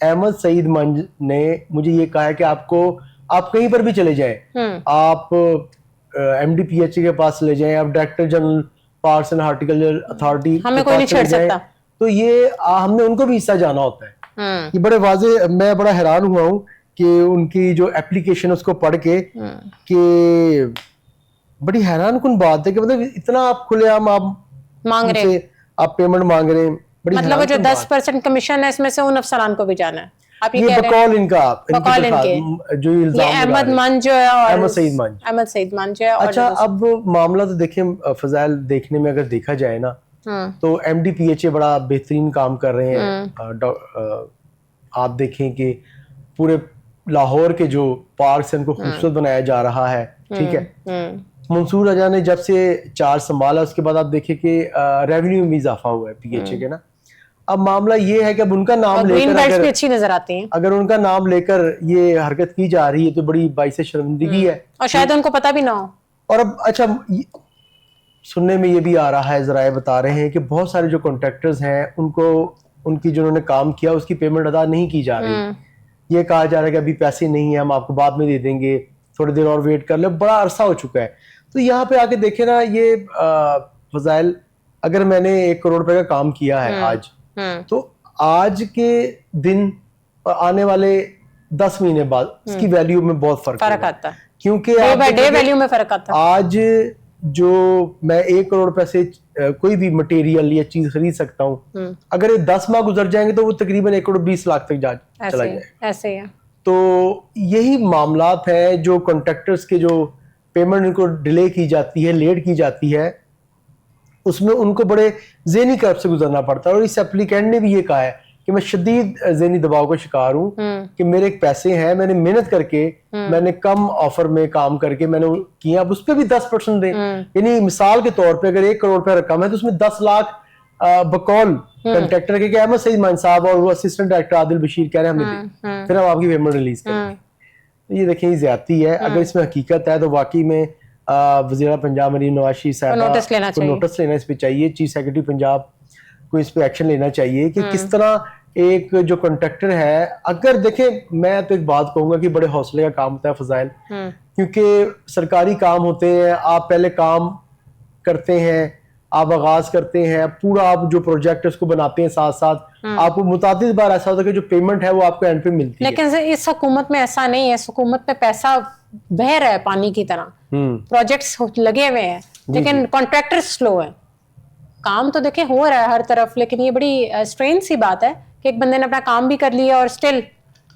احمد سعید منج نے مجھے یہ کہا ہے کہ آپ کہیں پر بھی چلے جائیں, آپ M D P H A کے پاس لے جائیں, آپ director general parks and horticulture authority ہمیں کوئی نہیں چھیڑ سکتا, تو یہ ہم نے ان کو بھی حصہ جانا ہوتا ہے. یہ بڑے واضح, میں بڑا حیران ہوا ہوں کہ ان کی جو اپلیکیشن اس کو پڑھ کے کہ بڑی حیران کن بات ہے کہ مطلب اتنا آپ کھلے عام آپ مانگ رہے ہیں, آپ پیمنٹ مانگ رہے ہیں. مطلب وہ جو 10% کمیشن ہے اس میں سے ان افسران کو بھی جانا ہے. آپ یہ بقول ان کا جو یہ احمد منج جو ہے اور احمد سعید منج ہے. اچھا اب معاملہ تو دیکھیں فضائل, دیکھنے میں اگر دیکھا جائے نا تو M D P H A بڑا بہترین کام کر رہے ہیں. آپ دیکھیں کہ پورے لاہور کے جو پارکس ہیں ان کو خوبصورت بنایا جا رہا ہے. ٹھیک ہے, منصور رجا نے جب سے چارج سنبھالا اس کے بعد آپ دیکھیں کہ ریونیو میں اضافہ ہوا ہے پی ایچ اے کے نا. اب معاملہ یہ ہے کہ اب ان کا نام لے کر اچھی نظر آتی ہیں, اگر ان کا نام لے کر یہ حرکت کی جا رہی ہے تو بڑی باعث شرمندگی ہے, اور شاید ان کو پتہ بھی نہ ہو. اور اب اچھا سننے میں یہ بھی آ رہا ہے, ذرائع بتا رہے ہیں کہ بہت سارے جو کانٹریکٹرز ہیں ان کو ان کی جنہوں نے کام کیا اس کی پیمنٹ ادا نہیں کی جا رہی. یہ کہا جا رہا ہے کہ ابھی پیسے نہیں ہیں, ہم آپ کو بعد میں دے دیں گے, تھوڑی دیر اور ویٹ کر لیں. بڑا عرصہ ہو چکا ہے. تو یہاں پہ آ کے دیکھیں نا, یہ فضائل, اگر میں نے 1 کروڑ روپے کا کام کیا ہے آج, تو آج کے دن اور آنے والے 10 مہینے بعد اس کی ویلیو میں بہت فرق آتا ہے, کیونکہ آج جو میں 1 کروڑ روپے سے کوئی بھی مٹیریل یا چیز خرید سکتا ہوں, اگر یہ 10 ماہ گزر جائیں گے تو وہ تقریباً 1 کروڑ 20 لاکھ تک چلا جائے. ایسے ہے. تو یہی معاملات ہیں جو کانٹریکٹرز کے جو پیمنٹ ان کو ڈیلے کی جاتی ہے, لیٹ کی جاتی ہے, اس میں ان کو بڑے ذہنی کرب سے گزرنا پڑتا ہے. اور اس اپلیکینٹ نے بھی یہ کہا ہے کہ میں شدید ذہنی دباؤ کا شکار ہوں کہ میرے ایک پیسے ہیں, میں نے محنت کر کے, میں نے کم آفر میں کام کر کے میں نے کیا, اب اس پہ بھی 10% دیں. یعنی مثال کے طور پہ اگر 1 کروڑ روپے رقم ہے تو اس میں 10 لاکھ بقول کنٹریکٹر کے کہ احمد سعید مان صاحب اور وہ اسسٹنٹ ڈائریکٹر عادل بشیر کہہ رہے ہیں ہمیں دیں, پھر ہم آپ کی پیمنٹ ریلیز کریں گے. یہ دیکھیں یہ زیادتی ہے. اگر اس میں حقیقت ہے تو واقعی میں وزیر پنجاب مریم نواز شریف صاحب کو نوٹس لینا اس پہ چاہیے, چیف سیکرٹری پنجاب کو اس پہ ایکشن لینا چاہیے کہ کس طرح ایک جو کنٹریکٹر ہے, اگر دیکھیں میں تو ایک بات کہوں گا کہ بڑے حوصلے کا کام ہوتا ہے فضائل, کیونکہ سرکاری کام ہوتے ہیں, آپ پہلے کام کرتے ہیں, آپ آغاز کرتے ہیں, پورا آپ جو پروجیکٹ اس کو بناتے ہیں, ساتھ ساتھ آپ کو متعدد بار ایسا ہوتا ہے کہ جو پیمنٹ ہے وہ آپ کو اینڈ پہ ملتی ہے. لیکن اس حکومت میں ایسا نہیں ہے, اس حکومت میں پیسہ بہہ رہا ہے پانی کی طرح, پروجیکٹس لگے ہوئے ہیں, لیکن کانٹریکٹر سلو ہیں. کام تو دیکھیں ہو رہا ہے ہر طرف, لیکن یہ بڑی اسٹرینج سی بات ہے کہ ایک بندے نے اپنا کام بھی کر لیا اور اسٹل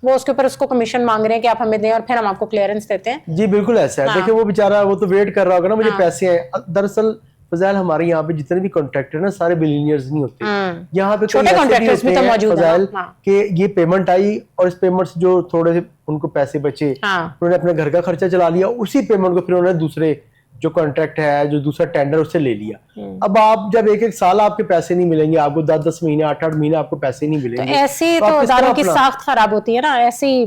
وہ اس کے اوپر اس کو کمیشن مانگ رہے ہیں کہ آپ ہمیں دیں اور پھر ہم آپ کو کلیئرنس دیتے ہیں. جی بالکل ایسا ہے. دیکھیں وہ بیچارہ وہ تو ویٹ کر رہا ہوگا نا, مجھے پیسے ہیں. دراصل فضائل ہمارے یہاں پہ جتنے بھی کانٹریکٹر ہیں سارے بلینئرز نہیں ہوتے, یہاں پہ چھوٹے کانٹریکٹرز بھی تو موجود ہیں کہ یہ پیمنٹ آئی اور اس پیمنٹ سے جو تھوڑے سے ان کو پیسے بچے, انہوں نے اپنے گھر کا خرچہ چلا لیا, اسی پیمنٹ کو پھر انہوں نے دوسرے جو کانٹریکٹ ہے, جو دوسرا ٹینڈر اس سے لے لیا. اب آپ جب 1-1 سال آپ کے پیسے نہیں ملیں گے, آپ کو 10-10 مہینے 8-8 مہینے آپ کو پیسے نہیں ملیں گے, ایسی تو اداروں کی ساخت خراب ہوتی ہے نا, ایسی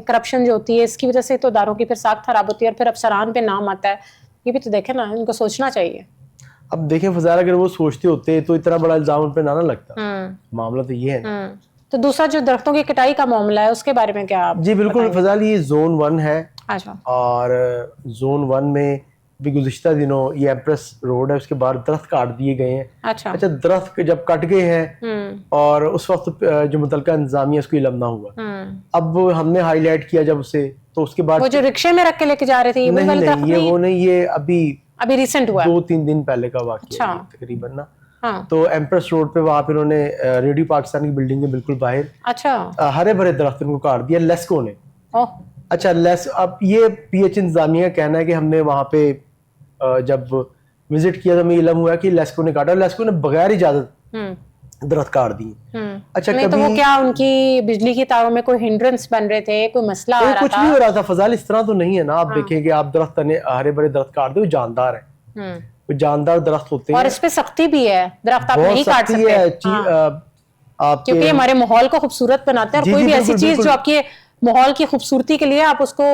کرپشن جو ہوتی ہے اس کی وجہ سے تو اداروں کی پھر ساخت خراب ہوتی ہے, اور پھر افسران پہ نام آتا ہے. یہ بھی تو دیکھیں نا, ان کو سوچنا چاہیے. اب دیکھیں فضائل, اگر وہ سوچتے ہوتے تو اتنا بڑا الزام ان پہ نہ لگتا. معاملہ تو یہ ہے. تو دوسرا جو درختوں کی کٹائی کا معاملہ ہے اس کے بارے میں کیا آپ؟ جی بالکل فضائل, یہ زون 1 ہے, اور زون 1 میں بھی گزشتہ دنوں یہ ایمپریس روڈ ہے, اس کے باہر درخت کاٹ دیے گئے ہیں. اچھا درخت جب کٹ گئے ہیں اور اس وقت جو متعلقہ انتظامیہ اس کو علم نہ ہوا, اب ہم نے ہائی لائٹ کیا جب اسے, تو اس کے بعد وہ جو رکشے میں رکھ کے لے کے جا رہے تھے, نہیں یہ وہ نہیں, یہ ابھی ریسنٹ ہوا, 2-3 دن پہلے کا واقعہ ہے تقریباً نا. تو ایمپریس روڈ پہ وہاں پہ انہوں نے ریڈیو پاکستان کی بلڈنگ کے بالکل باہر ہرے بھرے درخت کو کاٹ دیا لیسکو نے. اچھا اب یہ پی ایچ انتظامیہ کا کہنا ہے کہ ہم نے وہاں پہ جب وزٹ کیا تو ہمیں علم ہوا کہ لیسکو نے کاٹا, لیسکو نے بغیر اجازت درخت کاٹ دیے. اچھا تو وہ کیا ان کی بجلی کی تاروں میں کوئی ہنڈرنس بن رہے تھے, کوئی مسئلہ آ رہا تھا؟ کچھ نہیں ہو رہا تھا فضائل, اس طرح تو نہیں ہے نا. آپ دیکھیں کہ آپ درخت ہرے بھرے درخت کاٹ دے, وہ جاندار ہیں, وہ جاندار درخت ہوتے ہیں, اور اس پہ سختی بھی ہے, درخت آپ نہیں کاٹ سکتے کیونکہ ہمارے ماحول کو خوبصورت بناتے ہیں, اور کوئی بھی ایسی چیز جو آپ کے ماحول کی خوبصورتی کے لیے آپ اس کو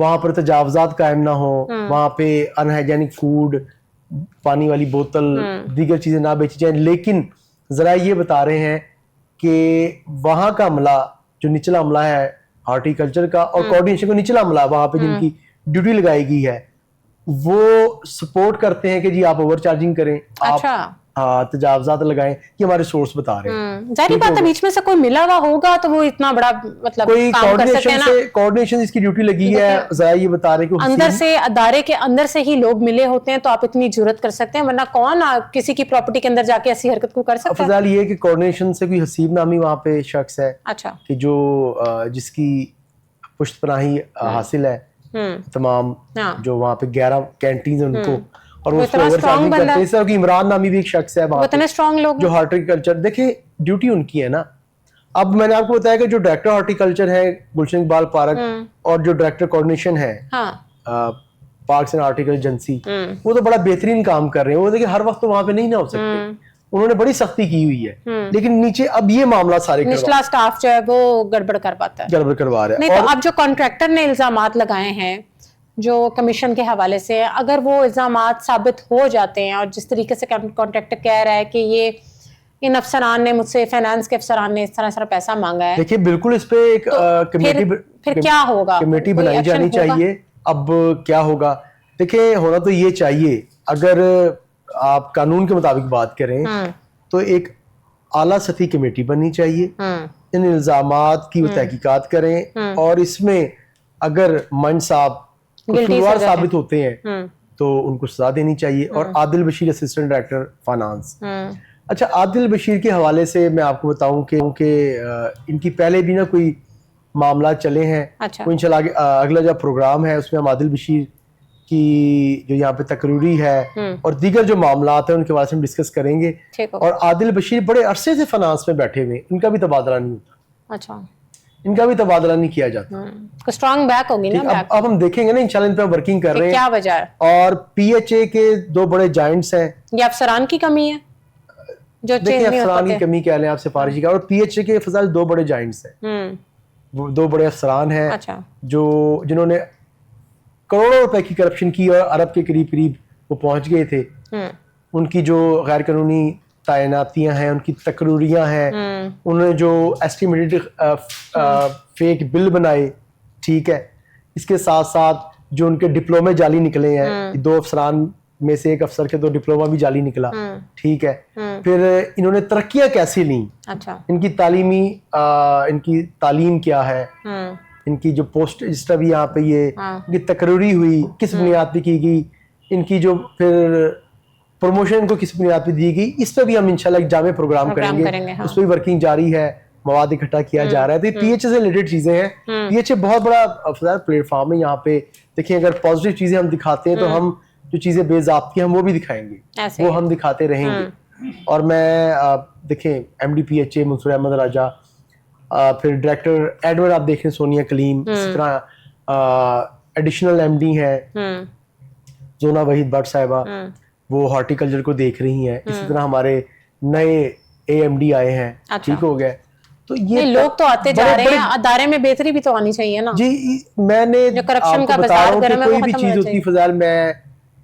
وہاں پر تجاوزات قائم نہ ہو, وہاں پہ انہائیجینک فوڈ, پانی والی بوتل, دیگر چیزیں نہ بیچی جائیں. لیکن ذرا یہ بتا رہے ہیں کہ وہاں کا عملہ جو نچلا عملہ ہے ہارٹیکلچر کا اور کوآرڈینیشن کو نچلا عملہ وہاں پہ جن کی ڈیوٹی لگائی گئی ہے, وہ سپورٹ کرتے ہیں کہ جی آپ اوور چارجنگ کریں, آپ تجاوزات لگائیں. یہ ہمارے سورس بتا رہے ہیں. ظاہر بات ہے بیچ میں سے کوئی ملا ہوا ہوگا تو وہ اتنا بڑا مطلب کوئی کام کر سکتے ہیں نا. کوآرڈینیشن اس کی ڈیوٹی لگی ہے. ذرا یہ بتا رہے کہ اندر سے ادارے کے اندر سے ہی لوگ ملے ہوتے ہیں تو آپ اتنی جرت کر سکتے ہیں, ورنہ کون کسی کی پراپرٹی کے اندر جا کے ایسی حرکت کو کر سکتا ہے. فضال یہ کہ کوآرڈینیشن سے کوئی حسیب نامی وہاں پہ شخص ہے اچھا کہ جو جس کی پشت پناہی حاصل ہے تمام جو وہاں پہ 11 کینٹینز ہیں ان کو, اور وہ کرتے ہیں کہ عمران نامی بھی ایک شخص ہے وہاں پہ جو ہارٹیکلچر. دیکھیں ڈیوٹی ان کی ہے نا. اب میں نے آپ کو بتایا کہ جو ڈائریکٹر ہارٹیکلچر ہے گلشن اقبال پارک اور جو ڈائریکٹر کوآرڈینیشن ہے پارکس اینڈ ہارٹیکلچر ایجنسی, وہ تو بڑا بہترین کام کر رہے ہیں. وہ دیکھیں ہر وقت تو وہاں پہ نہیں نہ ہو سکتے, انہوں نے بڑی سختی کی ہوئی ہے, لیکن نیچے اب یہ معاملہ سارے نچلا سٹاف جو ہے وہ گڑبڑ کر پاتا ہے, گڑبڑ کروا رہا ہے. نہیں تو اب جو کانٹریکٹر نے الزامات لگائے ہیں جو کمیشن کے حوالے سے, اگر وہ الزامات ثابت ہو جاتے ہیں اور جس طریقے سے کانٹریکٹر کہہ رہا ہے کہ یہ ان افسران نے مجھ سے, فائنانس کے افسران نے اس طرح سارا پیسہ مانگا ہے, دیکھیے بالکل اس پہ ایک پھر کیا ہوگا, کمیٹی بنائی جانی چاہیے. اب کیا ہوگا دیکھیں, ہونا تو یہ چاہیے اگر آپ قانون کے مطابق بات کریں تو ایک اعلیٰ سطحی کمیٹی بننی چاہیے, ان الزامات کی وہ تحقیقات کریں, اور اس میں اگر منج صاحب قصوروار ثابت ہوتے ہیں تو ان کو سزا دینی چاہیے. اور عادل بشیر اسسٹنٹ ڈائریکٹر فائنانس. اچھا, عادل بشیر کے حوالے سے میں آپ کو بتاؤں کہ ان کی پہلے بھی نا کوئی معاملات چلے ہیں. انشاءاللہ اگلا جو پروگرام ہے اس میں ہم عادل بشیر کی جو یہاں پہ تقرری ہے اور دیگر جو معاملات ہیں ان کے بارے سے ہم ڈسکس کریں گے. اور عادل بشیر بڑے عرصے سے فائنانس میں بیٹھے ہوئے, ان کا بھی تبادلہ نہیں ہوتا. اچھا, ان کا بھی تبادلہ نہیں کیا جاتا. اسٹرانگ بیک ہوگی نا. اب ہم دیکھیں گے نا انشاءاللہ ان پہ ورکنگ کر رہے ہیں. کیا وجہ ہے؟ اور پی ایچ اے کے 2 بڑے جائنٹس ہیں. یہ افسران کی کمی ہے جو دیکھیں, افسران کی کمی کہہ لیں آپ سفارشی کا. اور پی ایچ اے کے فضل 2 بڑے جائنٹس ہیں, وہ 2 بڑے افسران ہیں جنہوں نے کروڑوں روپے کی کرپشن کی اور ارب کے قریب وہ پہنچ گئے تھے. ان کی جو غیر قانونی تعیناتیاں ہیں, ان کی تقرریاں ہیں, انہوں نے جو ایسٹیمیٹڈ فیک بل بنائے, ٹھیک ہے, اس کے ساتھ ساتھ جو ان کے ڈپلومے جعلی نکلے ہیں, 2 افسران میں سے ایک افسر کے تو ڈپلوما بھی جعلی نکلا, ٹھیک ہے. پھر انہوں نے ترقیاں کیسے لیں, ان کی تعلیم کیا ہے, ان کی جو پوسٹ جس طرح بھی یہاں پہ یہ تقرری ہوئی کس بنیاد پہ کی گئی, ان کی جو پھر پروموشن کو کس بنیاد پہ دی گئی, اس پہ بھی ہم انشاءاللہ ایک جامع پروگرام کریں گے. اس پہ بھی ورکنگ جاری ہے, مواد اکٹھا کیا جا رہا ہے. تو یہ پی ایچ اے سے ریلیٹڈ چیزیں ہیں. پی ایچ اے بہت بڑا پلیٹ فارم ہے. یہاں پہ دیکھیں اگر پازیٹیو چیزیں ہم دکھاتے ہیں تو ہم جو چیزیں بے ضابطی ہیں وہ بھی دکھائیں گے, وہ ہم دکھاتے رہیں گے. اور میں دیکھیں M D P H A Mansoor Ahmed Raja, پھر ڈائریکٹر ایڈمن آپ دیکھ رہے ہیں سونیا کلیم, اسی طرح ایڈیشنل ایم ڈی ہے زونا وحید بٹ صاحبہ, وہ ہارٹیکلچر کو دیکھ رہی ہیں. اسی طرح ہمارے نئے اے ایم ڈی آئے ہیں, ٹھیک ہو گئے. تو یہ لوگ تو آتے جا رہے ہیں, ادارے میں بہتری بھی تو آنی چاہیے نا. جی میں نے کرپشن کا بازار گرم ہے, کوئی بھی چیز ہوتی فضال میں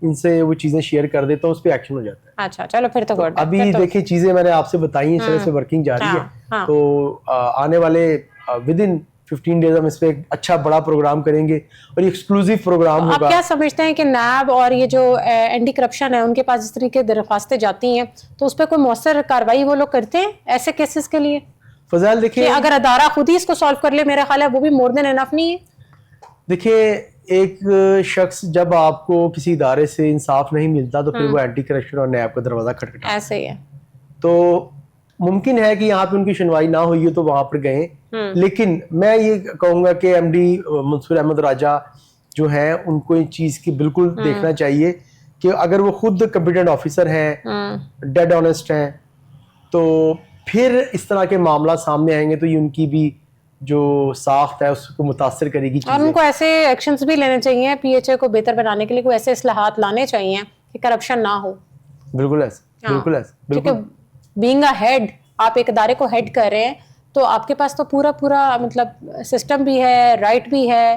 ان سے وہ چیزیں شیئر کر دیتا ہوں, اس پہ ایکشن ہو جاتا ہے. اچھا چلو پھر تو گڈ. ابھی دیکھیں چیزیں میں نے آپ سے بتائی ہیں, چلے سے ورکنگ جاری ہے. تو آنے والے ود ان 15 days ہم اس پہ ایک اچھا بڑا پروگرام کریں گے اور یہ ایکسکلوزیو پروگرام ہوگا. آپ کیا سمجھتے ہیں کہ نیب اور یہ جو اینٹی کرپشن ہے ان کے پاس اس طریقے درخواستیں جاتی ہیں تو اس پہ کوئی مؤثر کارروائی وہ لوگ کرتے ہیں ایسے کیسز کے لیے؟ فضال دیکھیں, اگر ادارہ خود ہی اس کو سالو کر لے میرا خیال ہے وہ بھی مور دین انف نہیں ہے. دیکھیں ایک شخص جب آپ کو کسی ادارے سے انصاف نہیں ملتا تو پھر وہ اینٹی کرپشن اور نیب کا دروازہ کھٹکھٹاتا ہے. ایسے ہی ہے. تو ممکن ہے کہ یہاں پہ ان کی سنوائی نہ ہوئی ہو تو وہاں پر گئے, لیکن میں یہ کہوں گا کہ ایم ڈی منصور احمد راجہ جو ہیں ان کو اس چیز کی بالکل دیکھنا چاہیے کہ اگر وہ خود کمپیٹنٹ آفیسر ہیں, ڈیڈ آنیسٹ ہیں, تو پھر اس طرح کے معاملات سامنے آئیں گے تو یہ ان کی بھی جو ساخت ہے اس کو متاثر کرے گی. اور ان کو ایسے ایکشنز بھی لینے چاہیے پی ایچ اے کو بہتر بنانے کے لیے, کوئی ایسے اصلاحات لانے چاہیے کہ کرپشن نہ ہو. بالکل ایسے, بالکل ایسے, کیونکہ بینگ اے ہیڈ, آپ ایک ادارے کو ہیڈ کر رہے ہیں تو آپ کے پاس تو پورا مطلب سسٹم بھی ہے, رائٹ بھی ہے,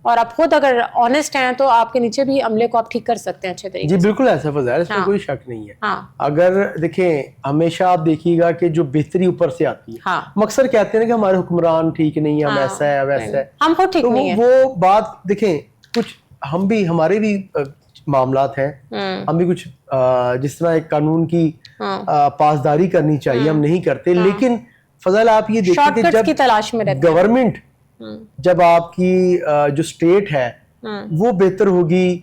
اور آپ خود اگر آنےسٹ ہیں تو آپ کے نیچے بھی عملے کو آپ ٹھیک کر سکتے ہیں اچھے طریقے جی بالکل ایسا فضائل، اس میں کوئی شک نہیں ہے. ہاں اگر دیکھیں ہمیشہ آپ دیکھیے گا کہ جو بہتری اوپر سے آتی ہے، ہاں مکسر کہتے ہیں کہ ہمارے حکمران ٹھیک نہیں ہے، ہم ایسا ہے ویسا ہے، ہم خود ٹھیک تو نہیں ہے. وہ بات دیکھیں کچھ ہم بھی ہمارے بھی معاملات ہیں، ہم بھی کچھ جس طرح ایک قانون کی پاسداری کرنی چاہیے ہم نہیں کرتے. لیکن فضل آپ یہ دیکھیں کہ شارٹ کٹس کی تلاش میں رہتے ہیں. گورنمنٹ جب آپ کی جو اسٹیٹ ہے وہ بہتر ہوگی،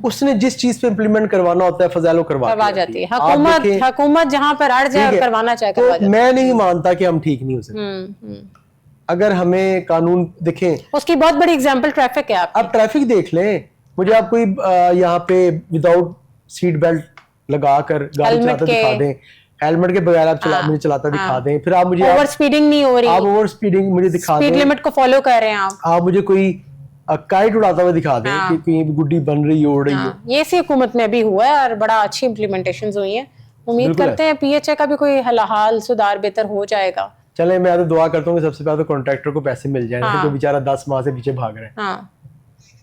اس نے جس چیز پہ امپلیمنٹ کروانا ہوتا ہے فضائل وہ کروا جاتی ہے. حکومت جہاں پر اڑ جائے اور کروانا چاہے کروا جاتی ہے. میں نہیں مانتا کہ ہم ٹھیک نہیں ہو سکتے. اگر ہمیں قانون دیکھیں، اس کی بہت بڑی اگزامپل ٹریفک ہے. آپ ٹریفک دیکھ لیں، مجھے آپ کوئی یہاں پہ وداؤٹ سیٹ بیلٹ لگا کر گاڑی چلاتا دکھا دیں، ہیلمٹ کے بغیر آپ مجھے چلاتا دکھا دیں، پھر آپ مجھے اوور سپیڈنگ نہیں ہو رہی، آپ اوور سپیڈنگ مجھے دکھا دیں، سپیڈ لمٹ کو فالو کر رہے ہیں آپ مجھے کوئی کائٹ اڑاتا ہوا دکھا دیں کہ کہیں بھی گڈی بن رہی ہے، اڑ رہی ہے. یہ اسی حکومت میں بھی ہوا ہے اور بڑا اچھی امپلیمنٹیشنز ہوئی ہیں. امید کرتے ہیں پی ایچ اے کا بھی کوئی حال سدھار بہتر ہو جائے گا. چلیں میں تو دعا کرتا ہوں کہ سب سے پہلے تو کانٹریکٹر کو پیسے مل جائیں کہ بیچارہ 10 ماہ سے پیچھے بھاگ رہے ہیں.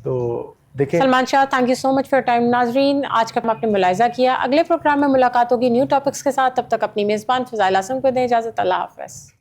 تو دیکھیں Salman Shah, thank you so much for time. ناظرین آج کا آپ نے ملاحظہ کیا. اگلے پروگرام میں ملاقات ہوگی نیو ٹاپکس کے ساتھ. تب تک اپنی میزبان فضائل اعظم کو دیں اجازت. اللہ حافظ.